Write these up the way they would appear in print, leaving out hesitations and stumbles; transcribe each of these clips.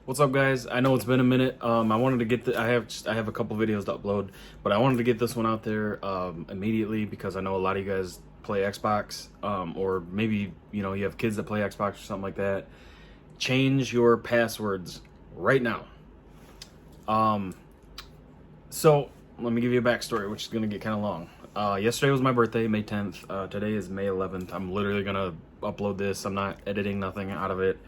What's up, guys? I know it's been a minute. I wanted to get I have a couple videos to upload, but I wanted to get this one out there immediately because I know a lot of you guys play Xbox, or maybe you have kids that play Xbox or something like that. Change your passwords right now. So let me give you a backstory, which is gonna get kind of long. Yesterday was my birthday, May 10th. Today is May 11th. I'm literally gonna upload this. I'm not editing nothing out of it.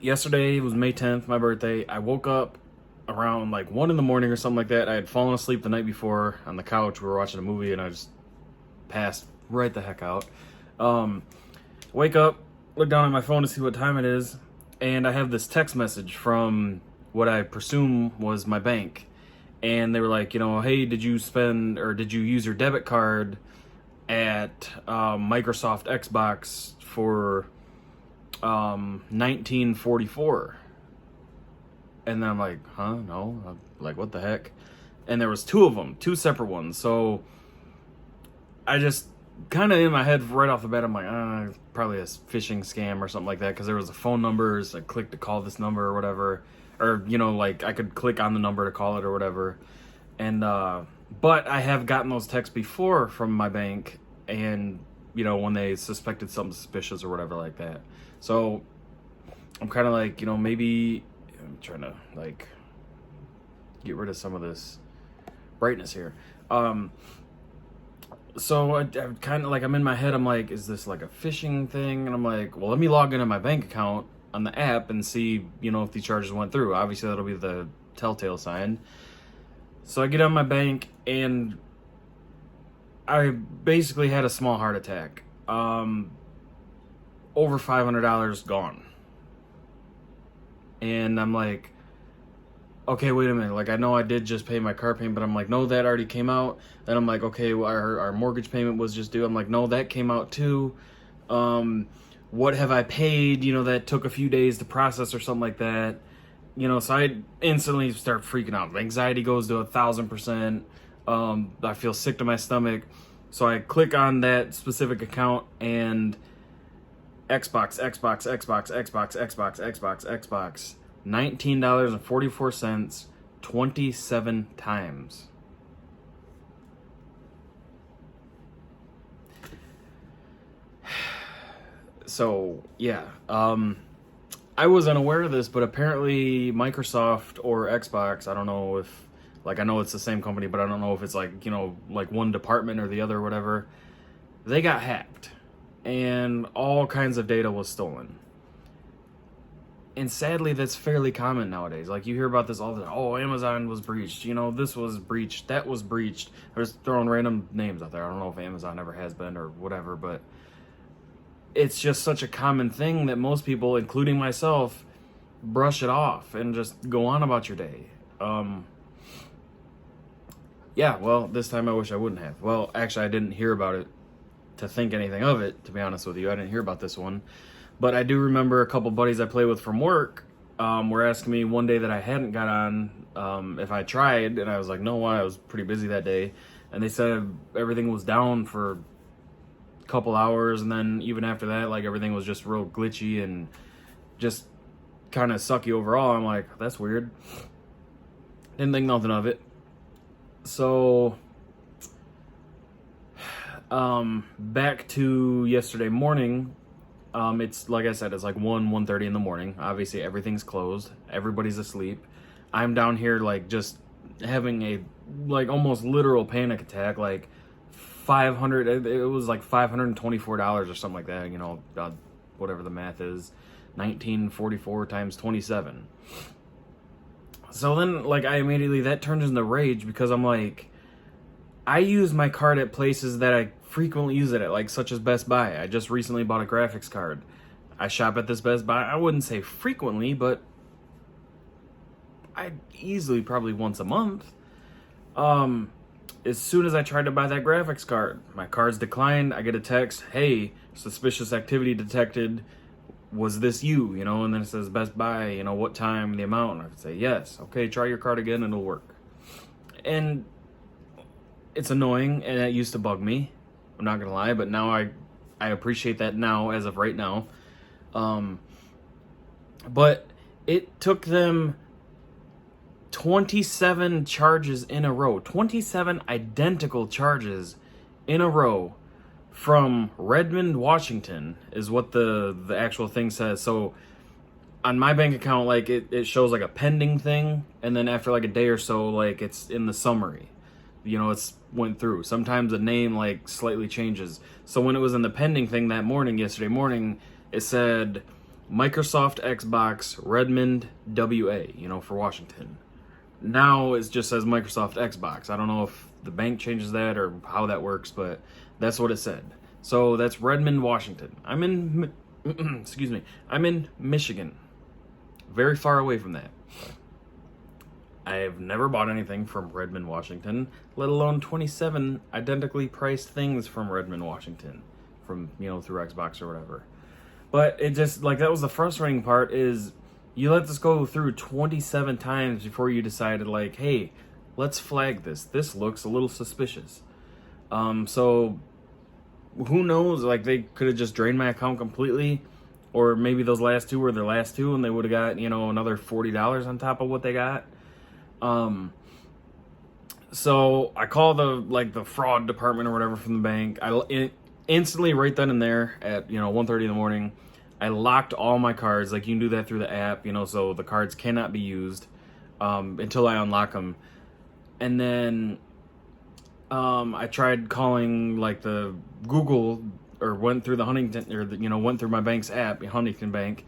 Yesterday was May 10th, my birthday. I woke up around like 1 in the morning or something like that. I had fallen asleep the night before on the couch. We were watching a movie and I just passed right the heck out. Wake up, look down at my phone to see what time it is, and I have this text message from what I presume was my bank. And they were like, hey, did you spend or did you use your debit card at Microsoft Xbox for 1944? And then I'm like, no. I'm like, what the heck? And there was two of them, two separate ones. So I just kind of in my head right off the bat, I'm like, probably a phishing scam or something like that, because there was a phone number, so I clicked to call this number or whatever, or like I could click on the number to call it or whatever. And but I have gotten those texts before from my bank, and when they suspected something suspicious or whatever like that. So I'm kind of like, maybe I'm trying to like get rid of some of this brightness here. So I kind of like, I'm in my head, I'm like, is this like a phishing thing? And I'm like, well, let me log into my bank account on the app and see, if these charges went through. Obviously, that'll be the telltale sign. So I get on my bank and I basically had a small heart attack. Over $500 gone. And I'm like, okay, wait a minute. Like, I know I did just pay my car payment, but I'm like, no, that already came out. Then I'm like, okay, well, our mortgage payment was just due. I'm like, no, that came out too. What have I paid? That took a few days to process or something like that. So I instantly start freaking out. Anxiety goes to 1,000%. I feel sick to my stomach. So I click on that specific account and Xbox, $19.44, 27 times. So, yeah. I was unaware of this, but apparently Microsoft or Xbox, I don't know if, I know it's the same company, but I don't know if it's like one department or the other or whatever. They got hacked. And all kinds of data was stolen. And sadly, that's fairly common nowadays. Like, you hear about this all the time. Oh, Amazon was breached. This was breached. That was breached. I was throwing random names out there. I don't know if Amazon ever has been or whatever, but it's just such a common thing that most people, including myself, brush it off and just go on about your day. Yeah, well, this time I wish I wouldn't have. Well, actually, I didn't hear about it to think anything of it, to be honest with you. I didn't hear about this one, but I do remember a couple buddies I play with from work were asking me one day that I hadn't got on if I tried, and I was like, no, why? I was pretty busy that day, and they said everything was down for a couple hours, and then even after that, like, everything was just real glitchy and just kind of sucky overall. I'm like, that's weird. Didn't think nothing of it. So back to yesterday morning. It's like I said, it's like 1:30 in the morning. Obviously, everything's closed. Everybody's asleep. I'm down here like just having a almost literal panic attack. Like 500. It was like $524 or something like that. Whatever the math is, 1944 times 27. So then, I immediately that turns into rage because I'm like, I use my card at places that I frequently use it at, such as Best Buy. I just recently bought a graphics card. I shop at this Best Buy. I wouldn't say frequently, but I easily probably once a month. As soon as I tried to buy that graphics card, my card's declined. I get a text, hey, suspicious activity detected. Was this you? And then it says Best Buy, what time, the amount. And I could say, yes. Okay, try your card again and it'll work. And it's annoying, and it used to bug me. I'm not gonna lie, but now I appreciate that now, as of right now. But it took them 27 charges in a row, 27 identical charges in a row from Redmond, Washington, is what the actual thing says. So on my bank account, like it shows like a pending thing, and then after like a day or so, like it's in the summary. It's went through. Sometimes the name like slightly changes. So when it was in the pending thing that morning, yesterday morning, it said Microsoft Xbox Redmond WA, for Washington. Now it just says Microsoft Xbox. I don't know if the bank changes that or how that works, but that's what it said. So that's Redmond, Washington. I'm in, excuse me, I'm in Michigan. Very far away from that. I have never bought anything from Redmond, Washington, let alone 27 identically priced things from Redmond, Washington, from, through Xbox or whatever. But it just, like, that was the frustrating part, is you let this go through 27 times before you decided, like, hey, let's flag this. This looks a little suspicious. So who knows? Like, they could have just drained my account completely, or maybe those last two were their last two, and they would have got, another $40 on top of what they got. So I call the fraud department or whatever from the bank. Instantly, right then and there at 1:30 in the morning, I locked all my cards. Like, you can do that through the app, so the cards cannot be used until I unlock them. And then I tried calling like the Google, or went through the Huntington, or went through my bank's app, Huntington Bank,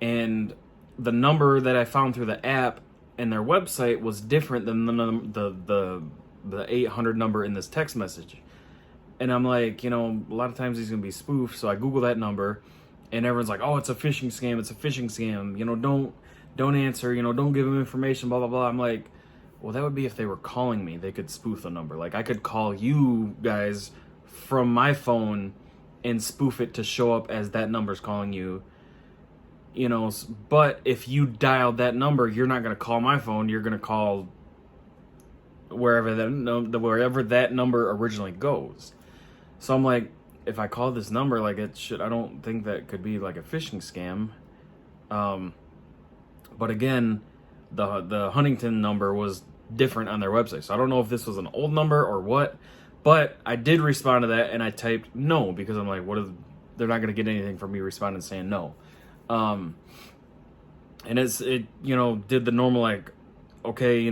and the number that I found through the app and their website was different than the 800 number in this text message. And I'm like, a lot of times he's gonna be spoofed, so I Google that number, and everyone's like, oh, it's a phishing scam, it's a phishing scam, don't answer, don't give him information, blah blah blah. I'm like, well, that would be if they were calling me. They could spoof the number. Like, I could call you guys from my phone and spoof it to show up as that number's calling you. But if you dialed that number, you're not going to call my phone. You're going to call wherever that number originally goes. So I'm like, if I call this number, like, I don't think that could be like a phishing scam. But again, the Huntington number was different on their website. So I don't know if this was an old number or what, but I did respond to that, and I typed no, because I'm like, they're not going to get anything from me responding saying no. And it did the normal, like, okay,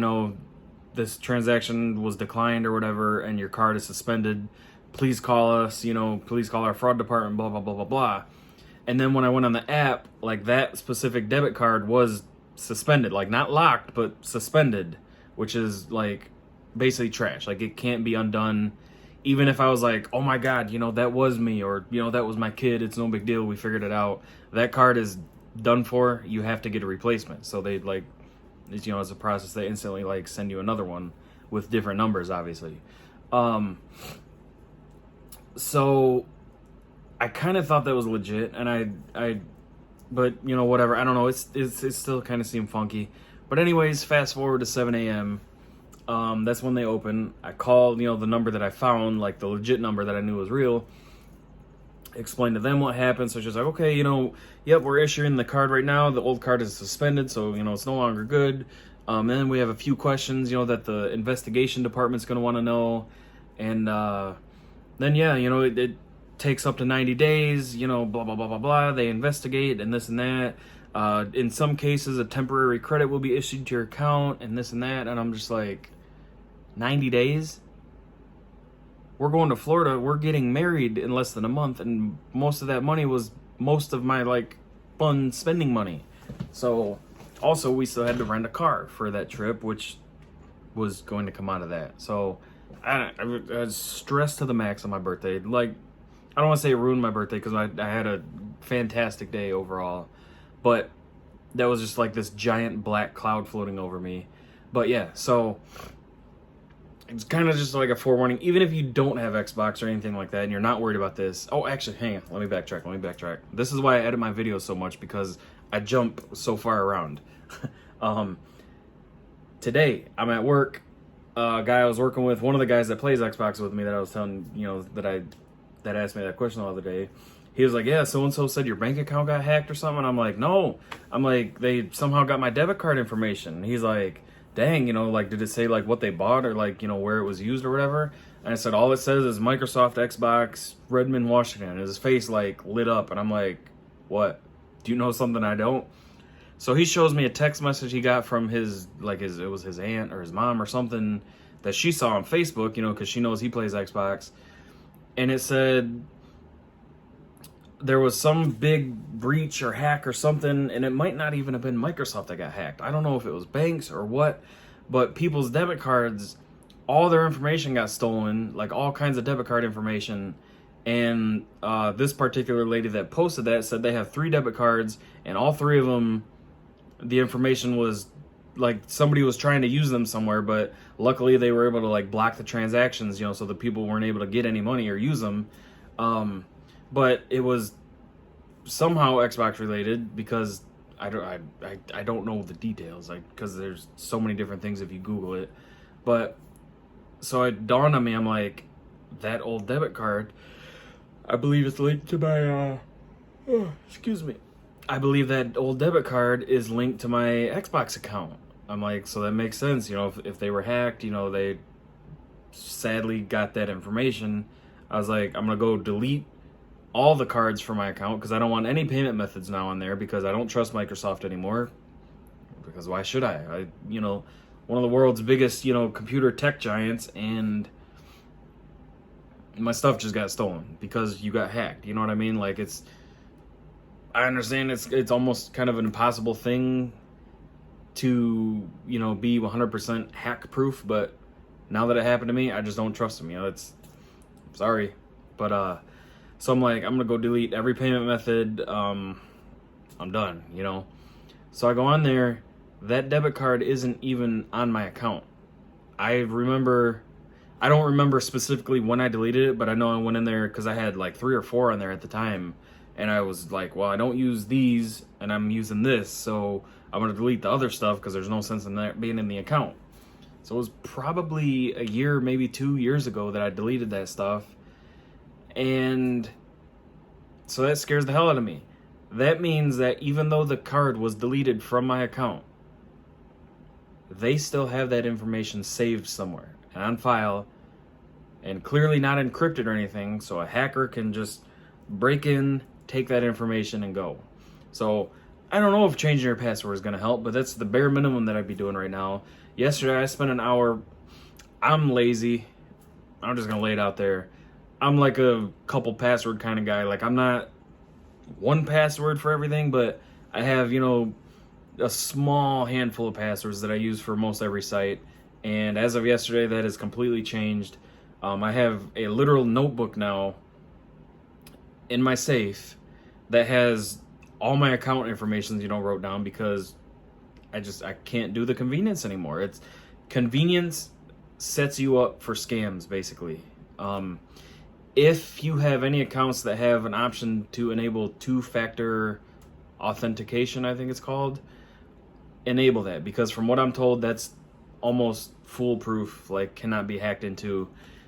this transaction was declined or whatever, and your card is suspended. Please call us, please call our fraud department, blah, blah, blah, blah, blah. And then when I went on the app, like, that specific debit card was suspended, like, not locked, but suspended, which is, like, basically trash. Like, it can't be undone. Even if I was like, oh my God, that was me, or, that was my kid, it's no big deal, we figured it out. That card is done for. You have to get a replacement. So they, like, as a process, they instantly, like, send you another one with different numbers, obviously. So I kind of thought that was legit, and but whatever. I don't know. It still kind of seemed funky. But anyways, fast forward to 7 a.m. That's when they open. I called, the number that I found, like the legit number that I knew was real. Explained to them what happened. So she's like, okay, yep, we're issuing the card right now. The old card is suspended, so it's no longer good. And then we have a few questions, that the investigation department's going to want to know. And then it takes up to 90 days, blah blah blah blah blah. They investigate and this and that. In some cases, a temporary credit will be issued to your account and this and that. And I'm just like, 90 days? We're going to Florida. We're getting married in less than a month. And most of that money was most of my, like, fun spending money. So, also, we still had to rent a car for that trip, which was going to come out of that. So, I was stressed to the max on my birthday. Like, I don't want to say it ruined my birthday, because I had a fantastic day overall. But that was just like this giant black cloud floating over me. But yeah, so it's kind of just like a forewarning. Even if you don't have Xbox or anything like that, and you're not worried about this. Oh, actually, hang on. Let me backtrack. This is why I edit my videos so much, because I jump so far around. Today, I'm at work. A guy I was working with, one of the guys that plays Xbox with me that I was telling, that asked me that question the other day, he was like, yeah, so-and-so said your bank account got hacked or something. I'm like, no. I'm like, they somehow got my debit card information. And he's like, dang, like, did it say, like, what they bought or, like, where it was used or whatever? And I said, all it says is Microsoft Xbox, Redmond, Washington. And his face, like, lit up. And I'm like, what? Do you know something I don't? So he shows me a text message he got from it was his aunt or his mom or something that she saw on Facebook, because she knows he plays Xbox. And it said there was some big breach or hack or something, and it might not even have been Microsoft that got hacked. I don't know if it was banks or what, but people's debit cards, all their information got stolen, like all kinds of debit card information. And this particular lady that posted that said they have 3 debit cards, and all 3 of them, the information was like somebody was trying to use them somewhere, but luckily they were able to like block the transactions, so the people weren't able to get any money or use them. But it was somehow Xbox related, because I don't know the details, because there's so many different things if you Google it. But so it dawned on me, I'm like, that old debit card, I believe it's linked to my excuse me. I believe that old debit card is linked to my Xbox account. I'm like, so that makes sense, if they were hacked, they sadly got that information. I was like, I'm gonna go delete all the cards from my account, because I don't want any payment methods now on there, because I don't trust Microsoft anymore. Because why should I? One of the world's biggest, computer tech giants, and my stuff just got stolen because you got hacked. You know what I mean? Like, I understand it's almost kind of an impossible thing to, be 100% hack proof, but now that it happened to me, I just don't trust them. Sorry. But, so I'm like, I'm going to go delete every payment method. I'm done, So I go on there. That debit card isn't even on my account. I don't remember specifically when I deleted it, but I know I went in there because I had like 3 or 4 on there at the time. And I was like, well, I don't use these, and I'm using this, so I'm going to delete the other stuff because there's no sense in that being in the account. So it was probably a year, maybe 2 years ago that I deleted that stuff. And so that scares the hell out of me. That means that even though the card was deleted from my account, they still have that information saved somewhere and on file, and clearly not encrypted or anything, so a hacker can just break in, take that information, and go. So I don't know if changing your password is going to help, but that's the bare minimum that I'd be doing right now. Yesterday I spent an hour. I'm lazy. I'm just going to lay it out there. I'm like a couple password kind of guy. Like, I'm not one password for everything, but I have, a small handful of passwords that I use for most every site. And as of yesterday, that has completely changed. I have a literal notebook now in my safe that has all my account information, wrote down, because I can't do the convenience anymore. It's convenience sets you up for scams, basically. If you have any accounts that have an option to enable 2-factor authentication, I think it's called, enable that, because from what I'm told, that's almost foolproof, like cannot be hacked into.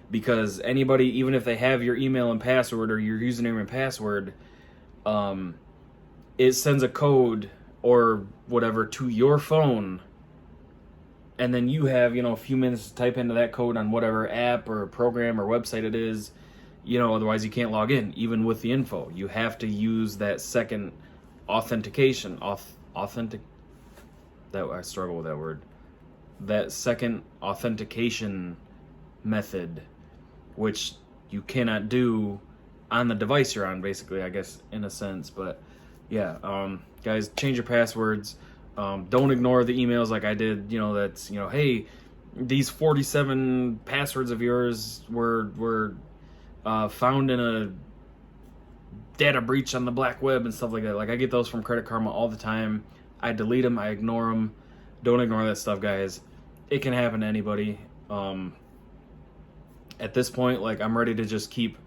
Because anybody, even if they have your email and password or your username and password, it sends a code or whatever to your phone, and then you have, a few minutes to type into that code on whatever app or program or website it is. Otherwise you can't log in, even with the info. You have to use that second authentication. I struggle with that word. That second authentication method, which you cannot do on the device you're on, basically, I guess, in a sense. But yeah, guys, change your passwords. Don't ignore the emails like I did. That's, hey, these 47 passwords of yours were found in a data breach on the black web and stuff like that. Like, I get those from Credit Karma all the time. I delete them. I ignore them. Don't ignore that stuff, guys. It can happen to anybody. At this point, like, I'm ready to just keep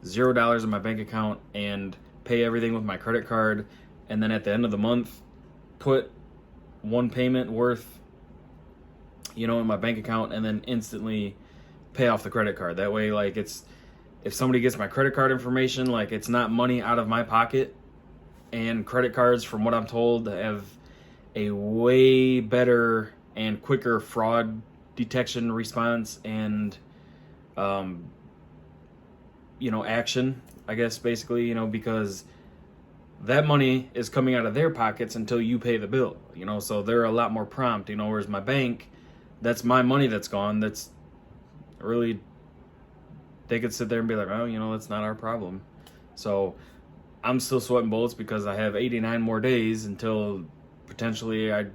$0 in my bank account and pay everything with my credit card, and then at the end of the month, put one payment worth, in my bank account, and then instantly pay off the credit card. That way, like, it's if somebody gets my credit card information, like, it's not money out of my pocket. And credit cards, from what I'm told, have a way better and quicker fraud detection response and action, I guess, basically, because that money is coming out of their pockets until you pay the bill, so they're a lot more prompt, whereas my bank, that's my money that's gone. That's really, they could sit there and be like, oh, that's not our problem. So I'm still sweating bullets because I have 89 more days until potentially I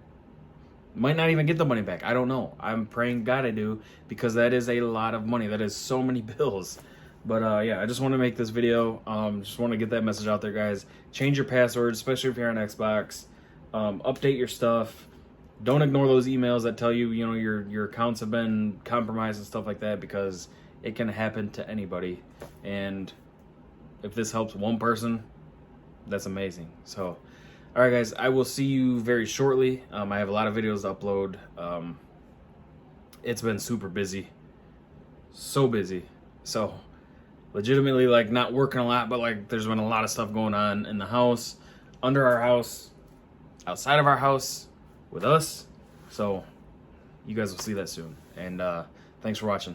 might not even get the money back. I don't know. I'm praying God I do, because that is a lot of money. That is so many bills. But yeah, I just want to make this video. Just want to get that message out there, guys. Change your passwords, especially if you're on Xbox. Update your stuff. Don't ignore those emails that tell you, your accounts have been compromised and stuff like that, because it can happen to anybody. And if this helps one person, that's amazing. So, all right, guys, I will see you very shortly. I have a lot of videos to upload. It's been super busy. So busy. So, legitimately, like, not working a lot, but, like, there's been a lot of stuff going on in the house, under our house, outside of our house, with us. So, you guys will see that soon. And thanks for watching.